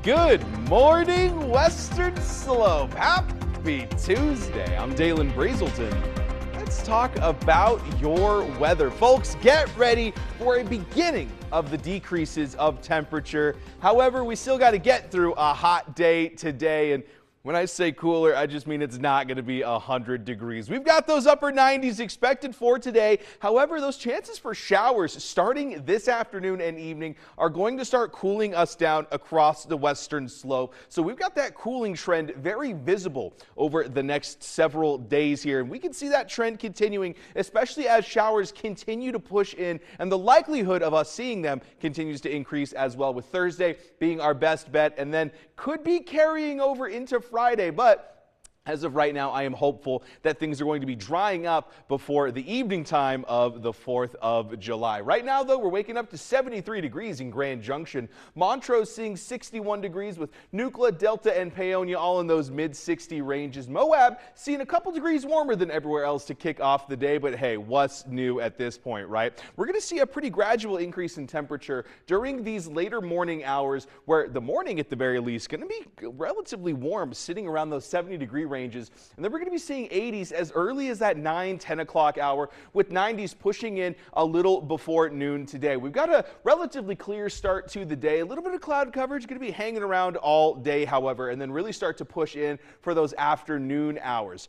Good morning, Western Slope. Happy Tuesday. I'm Dalen Brazelton. Let's talk about your weather. Folks, get ready for a beginning of the decreases of temperature. However, we still got to get through a hot day today. And when I say cooler, I just mean it's not going to be 100 degrees. We've got those upper 90s expected for today. However, those chances for showers starting this afternoon and evening are going to start cooling us down across the western slope. So we've got that cooling trend very visible over the next several days here. And we can see that trend continuing, especially as showers continue to push in and the likelihood of us seeing them continues to increase as well, with Thursday being our best bet and then could be carrying over into Friday. But as of right now, I am hopeful that things are going to be drying up before the evening time of the 4th of July. Right now, though, we're waking up to 73 degrees in Grand Junction. Montrose seeing 61 degrees with Nucla, Delta, and Paonia all in those mid-60 ranges. Moab seeing a couple degrees warmer than everywhere else to kick off the day, but hey, what's new at this point, right? We're going to see a pretty gradual increase in temperature during these later morning hours, where the morning at the very least going to be relatively warm, sitting around those 70-degree ranges. And then we're going to be seeing 80s as early as that 9-10 o'clock hour, with 90s pushing in a little before noon today. We've got a relatively clear start to the day. A little bit of cloud coverage going to be hanging around all day, however, and then really start to push in for those afternoon hours.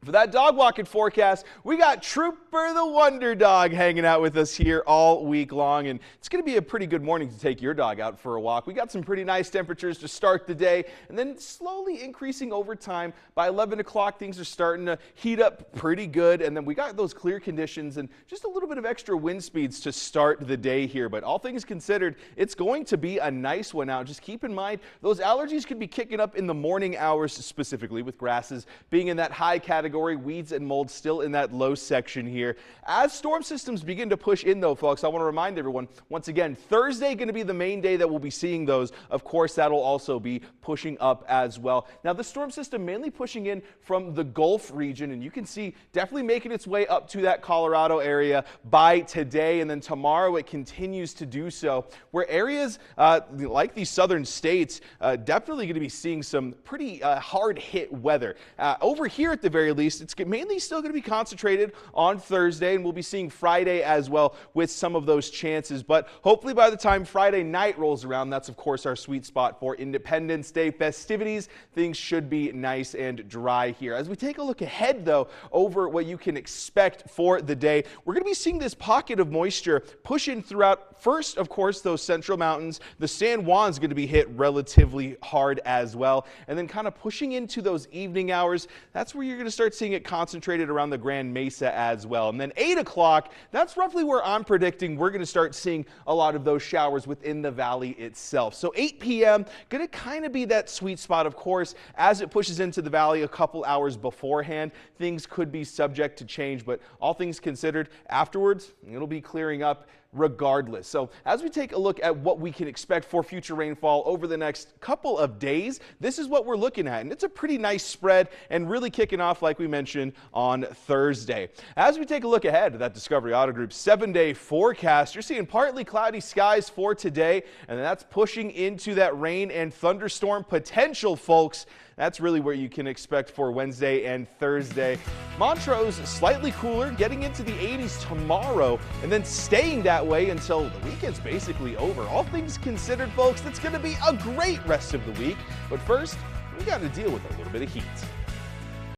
For that dog walking forecast, we got Trooper the Wonder Dog hanging out with us here all week long, and it's going to be a pretty good morning to take your dog out for a walk. We got some pretty nice temperatures to start the day, and then slowly increasing over time. By 11 o'clock, things are starting to heat up pretty good, and then we got those clear conditions and just a little bit of extra wind speeds to start the day here. But all things considered, it's going to be a nice one out. Just keep in mind, those allergies could be kicking up in the morning hours, specifically with grasses being in that high category. Weeds and mold still in that low section here. As storm systems begin to push in, though, folks, I want to remind everyone, once again, Thursday going to be the main day that we'll be seeing those. Of course, that'll also be pushing up as well. Now, the storm system mainly pushing in from the Gulf region, and you can see definitely making its way up to that Colorado area by today, and then tomorrow it continues to do so, where areas like these southern states definitely going to be seeing some pretty hard-hit weather. Over here, at the very least, it's mainly still going to be concentrated on Thursday, and we'll be seeing Friday as well with some of those chances. But hopefully by the time Friday night rolls around, that's of course our sweet spot for Independence Day festivities. Things should be nice and dry here. As we take a look ahead, though, over what you can expect for the day, we're going to be seeing this pocket of moisture push in throughout. First, of course, those central mountains. The San Juan's going to be hit relatively hard as well. And then kind of pushing into those evening hours, that's where you're going to start seeing it concentrated around the Grand Mesa as well. And then 8 o'clock, that's roughly where I'm predicting we're going to start seeing a lot of those showers within the valley itself. So 8 p.m. going to kind of be that sweet spot. Of course, as it pushes into the valley a couple hours beforehand, things could be subject to change, but all things considered, afterwards, it'll be clearing up regardless. So as we take a look at what we can expect for future rainfall over the next couple of days, this is what we're looking at. And it's a pretty nice spread and really kicking off, like we mentioned, on Thursday. As we take a look ahead to that Discovery Auto Group 7-day forecast, you're seeing partly cloudy skies for today, and that's pushing into that rain and thunderstorm potential, folks. That's really what you can expect for Wednesday and Thursday. Montrose slightly cooler, getting into the 80s tomorrow, and then staying that way until the weekend's basically over. All things considered, folks, that's going to be a great rest of the week. But first, we got to deal with a little bit of heat.